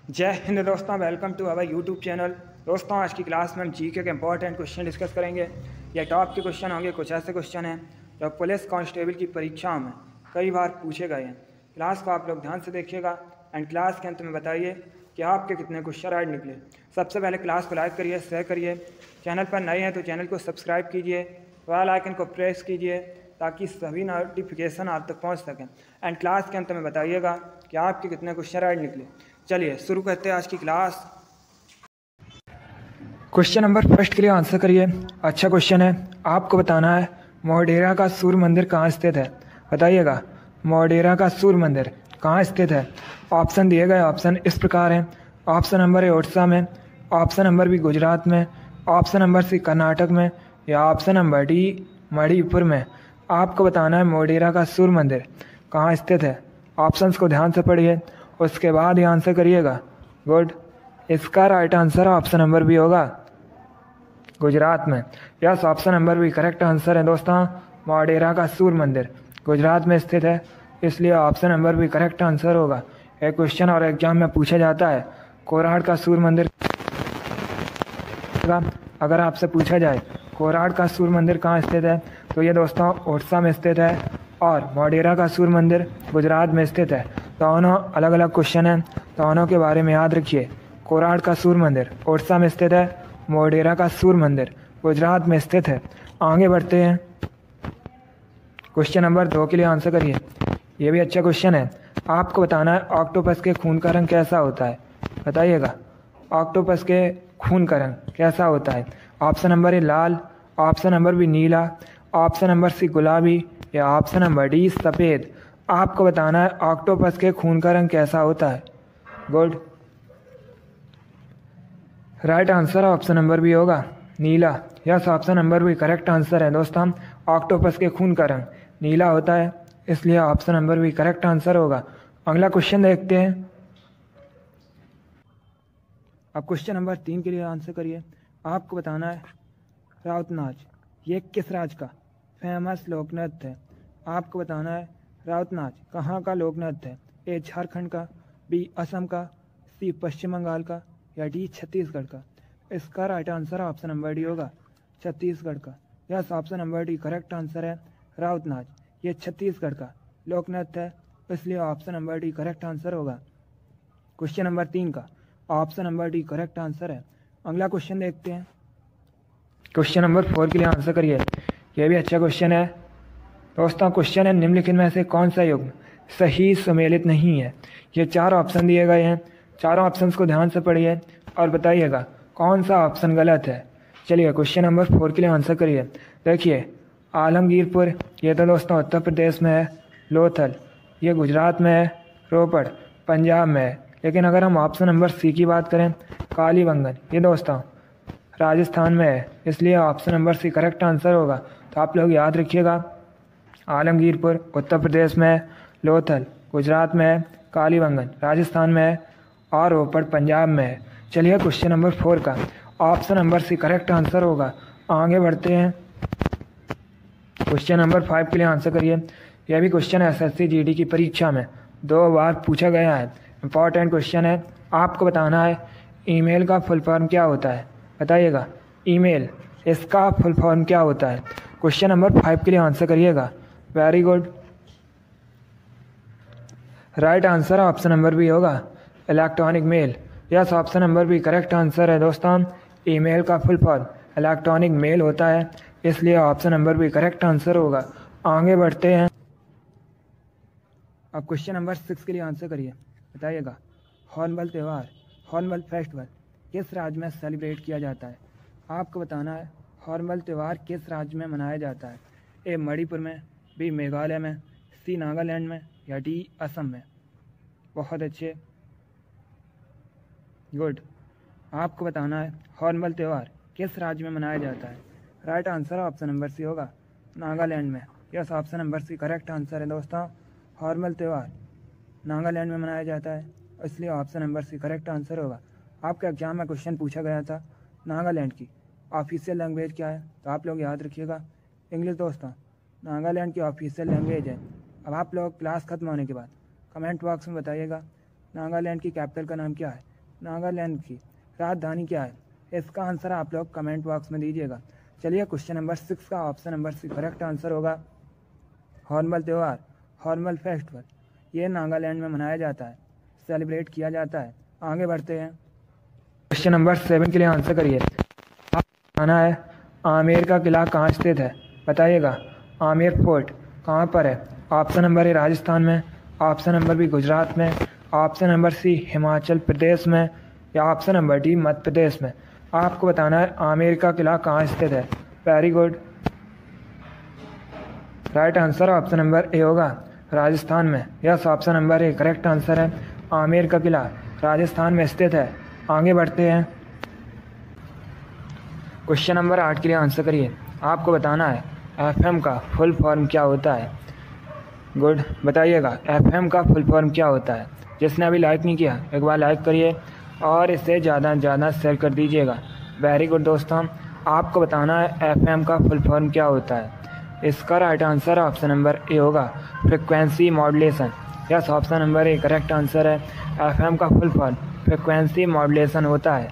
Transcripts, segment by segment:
जय हिंद दोस्तों, welcome to our YouTube channel. दोस्तों, आज की क्लास में हम जीके के इंपॉर्टेंट क्वेश्चन डिस्कस करेंगे। ये टॉप के क्वेश्चन होंगे। कुछ ऐसे क्वेश्चन हैं जो पुलिस कांस्टेबल की परीक्षाओं में कई बार पूछे गए हैं। क्लास को आप लोग ध्यान से देखिएगा एंड क्लास के अंत में बताइए कि आपके कितने क्वेश्चन राइट निकले। सबसे पहले क्लास को लाइक करिए, शेयर करिए। चैनल पर नए हैं तो चैनल को सब्सक्राइब कीजिए, बेल आइकन को प्रेस कीजिए ताकि सभी नोटिफिकेशन आप तक पहुंच सकें। एंड क्लास के अंत में बताइएगा कि आपके कितने क्वेश्चन राइट निकले। चलिए शुरू करते हैं आज की क्लास। क्वेश्चन नंबर फर्स्ट के लिए आंसर करिए। अच्छा क्वेश्चन है। आपको बताना है मोढेरा का सूर्य मंदिर कहाँ स्थित है। बताइएगा मोढेरा का सूर्य मंदिर कहाँ स्थित है। ऑप्शन दिए गए ऑप्शन इस प्रकार हैं। ऑप्शन नंबर ए ओडिशा में, ऑप्शन नंबर बी गुजरात में, ऑप्शन नंबर सी कर्नाटक में या ऑप्शन नंबर डी मणिपुर में। आपको बताना है मोढेरा का सूर्य मंदिर कहाँ स्थित है। ऑप्शंस को ध्यान से पढ़िए, उसके बाद ही आंसर करिएगा। गुड। इसका right answer option number B होगा, गुजरात में। Yes, option number B correct answer है दोस्तों। मोढेरा का सूर्य मंदिर गुजरात में स्थित है, इसलिए option number B correct answer होगा। एक क्वेश्चन और एग्जाम में पूछा जाता है कोराड का सूर्य मंदिर। अगर आपसे पूछा जाए कोराड का सूर्य मंदिर कहाँ स्थित है तो ये दोस्तों ओडिशा में स्थित है और मोढेरा का सूर्य मंदिर गुजरात में स्थित है। दोनों अलग अलग क्वेश्चन हैं, दोनों के बारे में याद रखिए। कोराड का सूर्य मंदिर ओडिशा में स्थित है, मोढेरा का सूर्य मंदिर गुजरात में स्थित है। आगे बढ़ते हैं। क्वेश्चन नंबर 2 के लिए आंसर करिए। ये भी अच्छा क्वेश्चन है। आपको बताना है ऑक्टोपस के खून का रंग कैसा होता है। बताइएगा ऑक्टोपस के खून का रंग कैसा होता है। ऑप्शन नंबर ए लाल, ऑप्शन नंबर बी नीला, ऑप्शन नंबर सी गुलाबी या ऑप्शन नंबर डी सफ़ेद। आपको बताना है ऑक्टोपस के खून का रंग कैसा होता है। Good. Right answer option number B होगा, नीला। Yes, option number B correct answer है दोस्तों। ऑक्टोपस के खून का रंग नीला होता है, इसलिए option number B correct answer होगा। अगला क्वेश्चन देखते हैं। अब क्वेश्चन नंबर 3 के लिए आंसर करिए। आपको बताना है राउत नाच ये किस राज्य का फेमस लोक नृत्य है। आपको बताना है राउत नाच कहाँ का लोक नृत्य है। ए झारखंड का, बी असम का, सी पश्चिम बंगाल का या डी छत्तीसगढ़ का। इसका right answer option number D होगा, छत्तीसगढ़ का। Yes, option number D correct answer है। राउत नाच ये छत्तीसगढ़ का लोक नृत्य है, इसलिए option number D correct answer होगा। क्वेश्चन नंबर 3 का option number D correct answer है। अगला क्वेश्चन देखते हैं। क्वेश्चन नंबर 4 के लिए आंसर करिए। यह भी अच्छा क्वेश्चन है दोस्तों। क्वेश्चन है निम्नलिखित में से कौन सा युग्म सही सम्मिलित नहीं है। ये 4 ऑप्शन दिए गए हैं। चारों ऑप्शंस को ध्यान से पढ़िए और बताइएगा कौन सा ऑप्शन गलत है। चलिए क्वेश्चन नंबर 4 के लिए आंसर करिए। देखिए आलमगीरपुर ये तो दोस्तों उत्तर प्रदेश में है, लोथल ये गुजरात में है, रोपड़ पंजाब में है। लेकिन अगर हम ऑप्शन नंबर सी की बात करें कालीबंगन ये दोस्तों राजस्थान में है, इसलिए option number C correct answer होगा। तो आप लोग याद रखिएगा आलमगीरपुर उत्तर प्रदेश में है, लोथल गुजरात में है, कालीबंगन राजस्थान में है और रोपड़ पंजाब में है। चलिए क्वेश्चन नंबर 4 का option number C correct answer होगा। आगे बढ़ते हैं। क्वेश्चन नंबर 5 के लिए आंसर करिए। यह भी क्वेश्चन एसएससी जीडी की परीक्षा में 2 बार पूछा गया है, इंपॉर्टेंट क्वेश्चन है। आपको बताना है ईमेल का फुल फॉर्म क्या होता है। बताइएगा ईमेल इसका फुल फॉर्म क्या होता है। क्वेश्चन नंबर 5 के लिए आंसर करिएगा। Very good. Right answer option number B होगा, electronic mail. Yes, option number B correct answer है दोस्तों। ईमेल का फुल फॉर्म इलेक्ट्रॉनिक मेल होता है, इसलिए option number B correct answer होगा। आगे बढ़ते हैं। अब क्वेश्चन नंबर 6 के लिए आंसर करिए। बताइएगा हॉर्नबिल त्यौहार, हॉर्नबिल फेस्टिवल किस राज्य में सेलिब्रेट किया जाता है। आपको बताना है हॉर्नबिल त्यौहार किस राज्य में मनाया जाता है। ए मणिपुर में, बी मेघालय में, सी नागालैंड में या डी असम में। बहुत अच्छे, गुड। आपको बताना है हॉर्नबिल त्यौहार किस राज्य में मनाया जाता है। Right answer option number C होगा, नागालैंड में। Yes, option number C correct answer है दोस्तों। हॉर्नबिल त्यौहार नागालैंड में मनाया जाता है, इसलिए option number C correct answer होगा। आपके एग्जाम में क्वेश्चन पूछा गया था नागालैंड की ऑफिशियल लैंग्वेज क्या है, तो आप लोग याद रखिएगा इंग्लिश दोस्तों नागालैंड की ऑफिशियल लैंग्वेज है। अब आप लोग क्लास खत्म होने के बाद कमेंट बॉक्स में बताइएगा नागालैंड की कैपिटल का नाम क्या है। नागालैंड की राजधानी क्या है? इसका आंसर आप लोग कमेंट बॉक्स में दीजिएगा। चलिए क्वेश्चन नंबर 6 का option number C correct answer होगा हॉर्नबिल त्यौहार, हॉर्नबिल फेस्टिवल। ये नागालैंड में मनाया जाता है, सेलिब्रेट किया जाता है। आगे बढ़ते हैं। क्वेश्चन नंबर 7 के लिए आंसर करिए। आपको बताना है आमेर का किला कहाँ स्थित है? बताइएगा। आमेर फोर्ट कहाँ पर है? ऑप्शन नंबर ए राजस्थान में, ऑप्शन नंबर बी गुजरात में, ऑप्शन नंबर सी हिमाचल प्रदेश में, या option number D Madhya Pradesh में। आपको बताना है आमेर का किला कहाँ स्थित है। Very good, right answer option number A होगा राजस्थान में। Yes, option number A correct answer है। आमेर का किला राजस्थान में स्थित है। आगे बढ़ते हैं। क्वेश्चन नंबर 8 के लिए आंसर करिए। आपको बताना है एफएम का फुल फॉर्म क्या होता है? गुड, बताइएगा एफएम का फुल फॉर्म क्या होता है। जिसने अभी लाइक नहीं किया एक बार लाइक करिए और इसे ज़्यादा से ज़्यादा शेयर कर दीजिएगा। वेरी गुड दोस्तों, आपको बताना है एफएम का फुल फॉर्म क्या होता है। इसका right answer option number A होगा frequency modulation. Yes, option number A correct answer है। एफएम का फुल फॉर्म फ्रिक्वेंसी मॉड्यूलेशन होता है।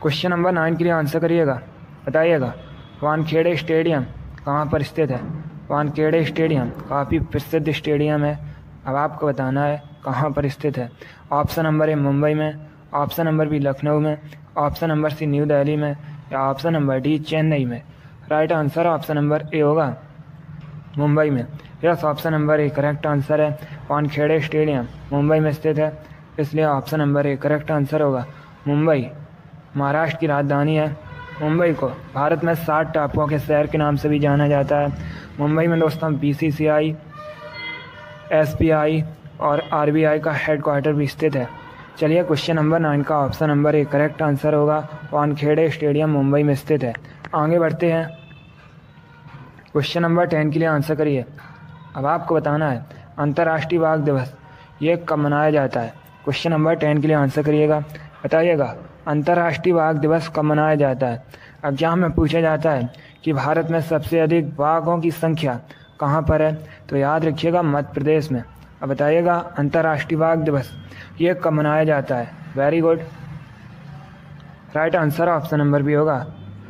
क्वेश्चन नंबर 9 के लिए आंसर करिएगा। बताइएगा वानखेड़े स्टेडियम कहाँ पर स्थित है? वानखेड़े स्टेडियम काफ़ी प्रसिद्ध स्टेडियम है। अब आपको बताना है कहाँ पर स्थित है। ऑप्शन नंबर ए मुंबई में, ऑप्शन नंबर बी लखनऊ में, option number C New Delhi में, या ऑप्शन नंबर डी चेन्नई में। Right answer option number A होगा मुंबई में। Yes, option number A correct answer है। वानखेड़े स्टेडियम मुंबई में स्थित है, इसलिए option number A correct answer होगा। मुंबई महाराष्ट्र की राजधानी है। मुंबई को भारत में 7 टापुओं के शहर के नाम से भी जाना जाता है। मुंबई में दोस्तों बीसीसीआई, एसबीआई और आरबीआई का हेडक्वार्टर भी स्थित है। चलिए क्वेश्चन नंबर 9 का option number A correct answer होगा वानखेड़े स्टेडियम मुंबई में स्थित है। आगे बढ़ते हैं। क्वेश्चन नंबर 10 के लिए आंसर करिए। अब आपको बताना है अंतर्राष्ट्रीय बाघ दिवस ये कब मनाया जाता है? क्वेश्चन नंबर 10 के लिए आंसर करिएगा। बताइएगा अंतर्राष्ट्रीय बाघ दिवस कब मनाया जाता है? एग्जाम में पूछा जाता है कि भारत में सबसे अधिक बाघों की संख्या कहाँ पर है? तो याद रखिएगा मध्य प्रदेश में। अब बताइएगा अंतर्राष्ट्रीय बाघ दिवस ये कब मनाया जाता है? Very good, right answer option number B होगा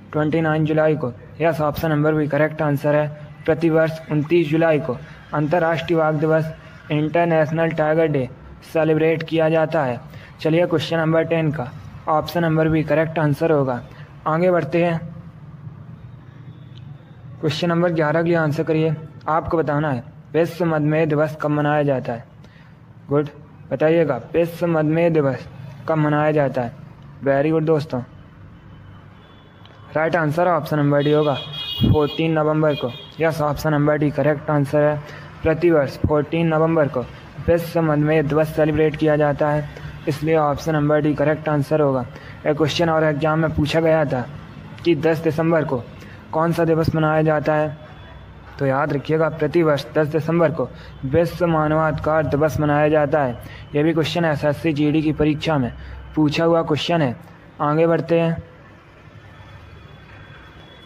29 जुलाई को। Yes, option number B correct answer है। प्रतिवर्ष 29 जुलाई को अंतर्राष्ट्रीय बाघ दिवस, इंटरनेशनल टाइगर डे सेलिब्रेट किया जाता है। चलिए क्वेश्चन नंबर 10 का option number B correct answer होगा। आगे बढ़ते हैं। क्वेश्चन नंबर 11 के लिए आंसर करिए। आपको बताना है विश्व मधुमेह दिवस कब मनाया जाता है? गुड, बताइएगा विश्व मधुमेह दिवस कब मनाया जाता है? वेरी गुड दोस्तों, right answer option number D होगा 14 नवंबर को। Yes, option number D correct answer है। प्रतिवर्ष 14 नवंबर को विश्व मधुमेह दिवस सेलिब्रेट किया जाता है, इसलिए option number D correct answer होगा। एक क्वेश्चन और एग्जाम में पूछा गया था कि 10 दिसंबर को कौन सा दिवस मनाया जाता है? तो याद रखिएगा प्रतिवर्ष 10 दिसंबर को विश्व मानवाधिकार दिवस मनाया जाता है। यह भी क्वेश्चन एसएससी जीडी की परीक्षा में पूछा हुआ क्वेश्चन है। आगे बढ़ते हैं।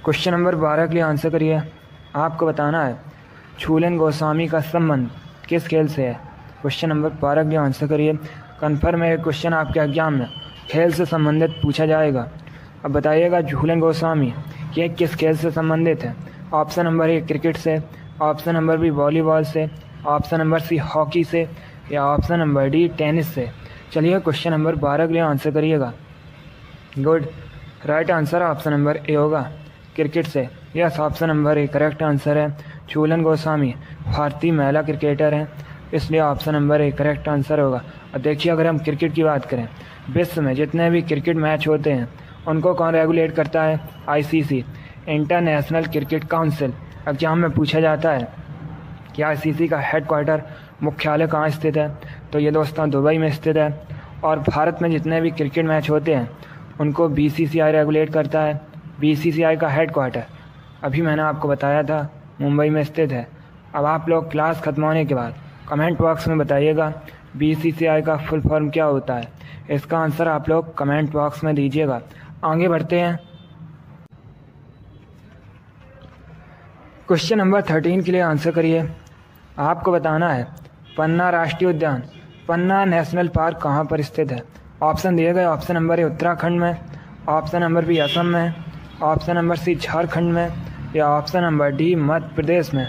क्वेश्चन नंबर 12 के लिए आंसर करिए। आपको बताना है झूलन गोस्वामी का संबंध किस खेल से है? क्वेश्चन नंबर 12 के लिए आंसर करिए। कन्फर्म है क्वेश्चन आपके एग्जाम में खेल से संबंधित पूछा जाएगा। अब बताइएगा झूलन गोस्वामी ये किस खेल से संबंधित है? ऑप्शन नंबर ए क्रिकेट से, ऑप्शन नंबर बी वॉलीबॉल से, ऑप्शन नंबर सी हॉकी से, या ऑप्शन नंबर डी टेनिस से। चलिए क्वेश्चन नंबर 12 के लिए आंसर करिएगा। Good, right answer option number A होगा क्रिकेट से। Yes, option number A correct answer है। झूलन गोस्वामी भारतीय महिला क्रिकेटर हैं, इसलिए option number A correct answer होगा। अब देखिए अगर हम क्रिकेट की बात करें, विश्व में जितने भी क्रिकेट मैच होते हैं उनको कौन रेगुलेट करता है? ICC, international cricket council. Exam में पूछा जाता है कि आईसीसी का हेडक्वार्टर मुख्यालय कहाँ स्थित है? तो ये दोस्तों दुबई में स्थित है। और भारत में जितने भी क्रिकेट मैच होते हैं उनको बीसीसीआई रेगुलेट करता है। बीसीसीआई का हेडक्वार्टर अभी मैंने आपको बताया था मुंबई में स्थित है। अब आप लोग क्लास ख़त्म होने के बाद कमेंट बॉक्स में बताइएगा बीसीसीआई का फुल फॉर्म क्या होता है। इसका आंसर आप लोग कमेंट बॉक्स में दीजिएगा। आगे बढ़ते हैं। क्वेश्चन नंबर 13 के लिए आंसर करिए। आपको बताना है पन्ना राष्ट्रीय उद्यान पन्ना नेशनल पार्क कहाँ पर स्थित है? ऑप्शन दिए गए, ऑप्शन नंबर ए उत्तराखंड में, ऑप्शन नंबर बी असम में, ऑप्शन नंबर सी झारखंड में, या option number D Madhya Pradesh में।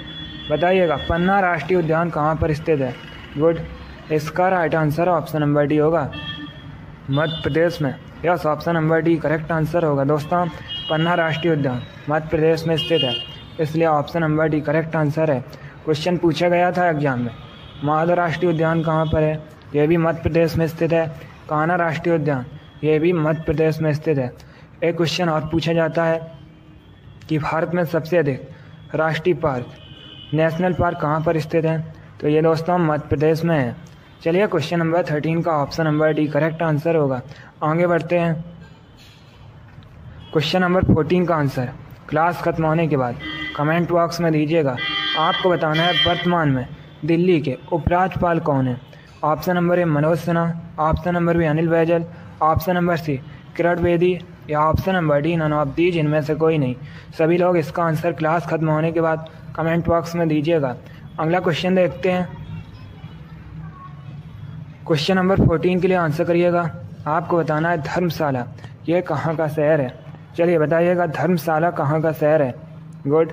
बताइएगा पन्ना राष्ट्रीय उद्यान कहाँ पर स्थित है? गुड, इसका right answer option number D होगा, मध्य प्रदेश में। Yes, option number D correct answer होगा दोस्तों। पन्ना राष्ट्रीय उद्यान मध्य प्रदेश में स्थित है, इसलिए option number D correct answer है। क्वेश्चन पूछा गया था एग्जाम में, माधव राष्ट्रीय उद्यान कहाँ पर है? यह भी मध्य प्रदेश में स्थित है। कान्हा राष्ट्रीय उद्यान, यह भी मध्य प्रदेश में स्थित है। एक क्वेश्चन और पूछा जाता है कि भारत में सबसे अधिक राष्ट्रीय पार्क, नेशनल पार्क कहाँ पर स्थित है? तो ये दोस्तों मध्य प्रदेश में है। चलिए क्वेश्चन नंबर 13 का option number D correct answer होगा। आगे बढ़ते हैं। क्वेश्चन नंबर 14 का आंसर क्लास खत्म होने के बाद कमेंट बॉक्स में दीजिएगा। आपको बताना है वर्तमान में दिल्ली के उपराज्यपाल कौन है? Option number A Manoj Sinha, option number B Anil Baijal, option number C Kiran Bedi, या option number D none of these, इनमें से कोई नहीं। सभी लोग इसका आंसर क्लास खत्म होने के बाद कमेंट बॉक्स में दीजिएगा। अगला क्वेश्चन देखते हैं। क्वेश्चन नंबर 14 के लिए आंसर करिएगा। आपको बताना है धर्मशाला ये कहाँ का शहर है? चलिए बताइएगा धर्मशाला कहाँ का शहर है? Good,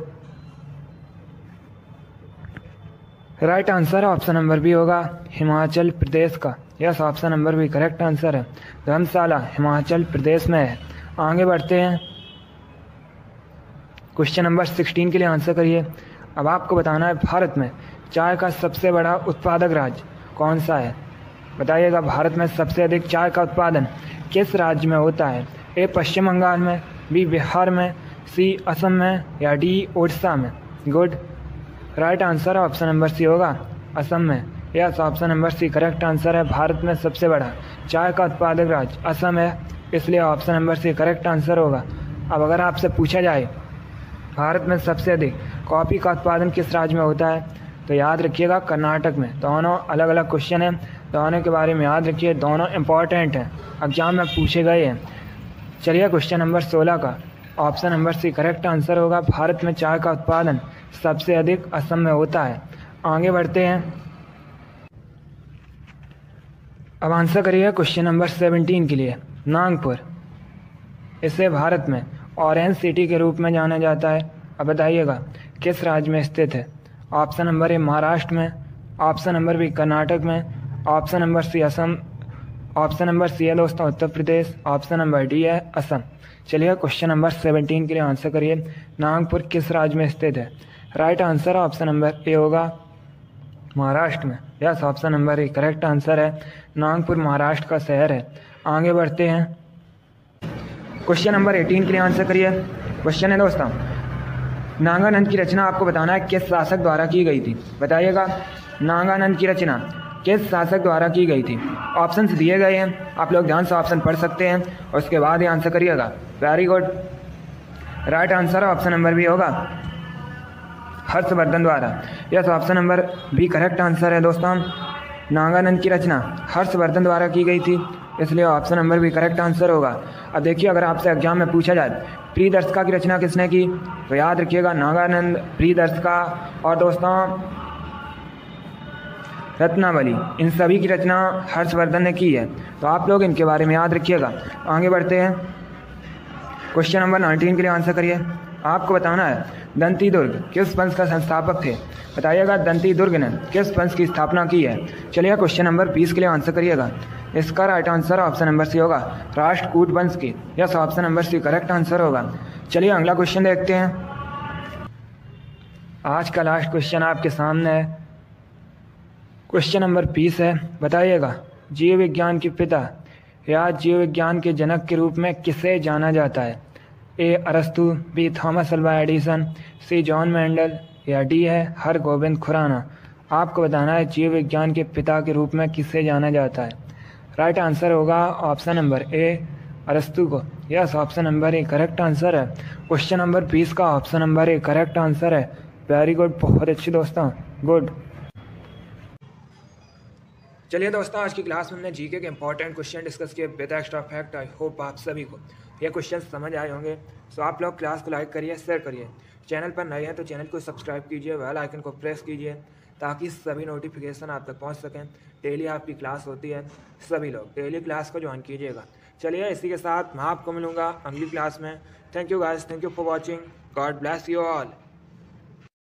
right answer option number B होगा, हिमाचल प्रदेश का। Yes, option number B correct answer है, धर्मशाला हिमाचल प्रदेश में है। आगे बढ़ते हैं। क्वेश्चन नंबर 16 के लिए आंसर करिए। अब आपको बताना है भारत में चाय का सबसे बड़ा उत्पादक राज्य कौन सा है? बताइएगा भारत में सबसे अधिक चाय का उत्पादन किस राज्य में होता है? ए पश्चिम बंगाल में, बी बिहार में, सी असम में, या डी उड़ीसा में। Good, right answer option number C होगा, असम में। Yes, option number C correct answer है। भारत में सबसे बड़ा चाय का उत्पादक राज्य असम है, इसलिए option number C correct answer होगा। अब अगर आपसे पूछा जाए भारत में सबसे अधिक कॉफ़ी का उत्पादन किस राज्य में होता है, तो याद रखिएगा कर्नाटक में। दोनों अलग अलग क्वेश्चन हैं, दोनों के बारे में याद रखिए, दोनों इंपॉर्टेंट हैं, एग्जाम में पूछे गए हैं। चलिए क्वेश्चन नंबर 16 का option number C correct answer होगा, भारत में चाय का उत्पादन सबसे अधिक असम में होता है। आगे बढ़ते हैं। अब आंसर करिए क्वेश्चन नंबर 17 के लिए। नागपुर, इसे भारत में ऑरेंज सिटी के रूप में जाना जाता है। अब बताइएगा किस राज्य में स्थित है? ऑप्शन नंबर ए महाराष्ट्र में, ऑप्शन नंबर बी कर्नाटक में, option number C Assam, option number C है दोस्तों Uttar Pradesh, option number D है असम। चलिए क्वेश्चन नंबर 17 के लिए आंसर करिए। नागपुर किस राज्य में स्थित है? Right answer option number A होगा, महाराष्ट्र में। Yes, option number A correct answer है, नागपुर महाराष्ट्र का शहर है। आगे बढ़ते हैं। क्वेश्चन नंबर 18 के लिए आंसर करिए। क्वेश्चन है दोस्तों, नागानंद की रचना आपको बताना है किस शासक द्वारा की गई थी? बताइएगा नागानंद की रचना किस शासक द्वारा की गई थी? ऑप्शंस दिए गए हैं, आप लोग ध्यान से ऑप्शन पढ़ सकते हैं और उसके बाद ही आंसर करिएगा। Very good, right answer option number B होगा, हर्षवर्धन द्वारा। Yes, option number B correct answer है दोस्तों। नागानंद की रचना हर्षवर्धन द्वारा की गई थी, इसलिए option number B correct answer होगा। अब देखिए अगर आपसे एग्जाम में पूछा जाए प्रियदर्शिका की रचना किसने की, तो याद रखिएगा नागानंद, प्रियदर्शिका और दोस्तों रत्नावली, इन सभी की रचना हर्षवर्धन ने की है, तो आप लोग इनके बारे में याद रखिएगा। आगे बढ़ते हैं। क्वेश्चन नंबर 19 के लिए आंसर करिए। आपको बताना है दंती दुर्ग किस वंश का संस्थापक थे? बताइएगा दंती दुर्ग ने किस वंश की स्थापना की है? चलिए क्वेश्चन नंबर 20 के लिए आंसर करिएगा। इसका right answer option number C होगा, राष्ट्रकूट वंश की। Yes, option number C correct answer होगा। चलिए अगला क्वेश्चन देखते हैं। आज का लास्ट क्वेश्चन आपके सामने है, क्वेश्चन नंबर 20 है। बताइएगा जीव विज्ञान के पिता या जीव विज्ञान के जनक के रूप में किसे जाना जाता है? ए अरस्तु, बी थॉमस अल्वा एडिसन, सी जॉन मेंडल, या डी है हरगोबिंद खुराना। आपको बताना है जीव विज्ञान के पिता के रूप में किसे जाना जाता है? राइट आंसर होगा ऑप्शन नंबर ए अरस्तु को। Yes, option number A correct answer है। क्वेश्चन नंबर 20 का option number A correct answer है। वेरी गुड, बहुत अच्छी दोस्तों, गुड। चलिए दोस्तों, आज की क्लास में हमने जीके के इंपॉर्टेंट क्वेश्चन डिस्कस किए with extra fact. I hope आप सभी को ये क्वेश्चन समझ आए होंगे। सो आप लोग क्लास को लाइक करिए, शेयर करिए। चैनल पर नए हैं तो चैनल को सब्सक्राइब कीजिए, बेल आइकन को प्रेस कीजिए ताकि सभी नोटिफिकेशन आप तक पहुंच सकें। डेली आपकी क्लास होती है, सभी लोग डेली क्लास को ज्वाइन कीजिएगा। चलिए इसी के साथ मैं आपको मिलूँगा अगली क्लास में। Thank you guys, thank you for watching, God bless you all.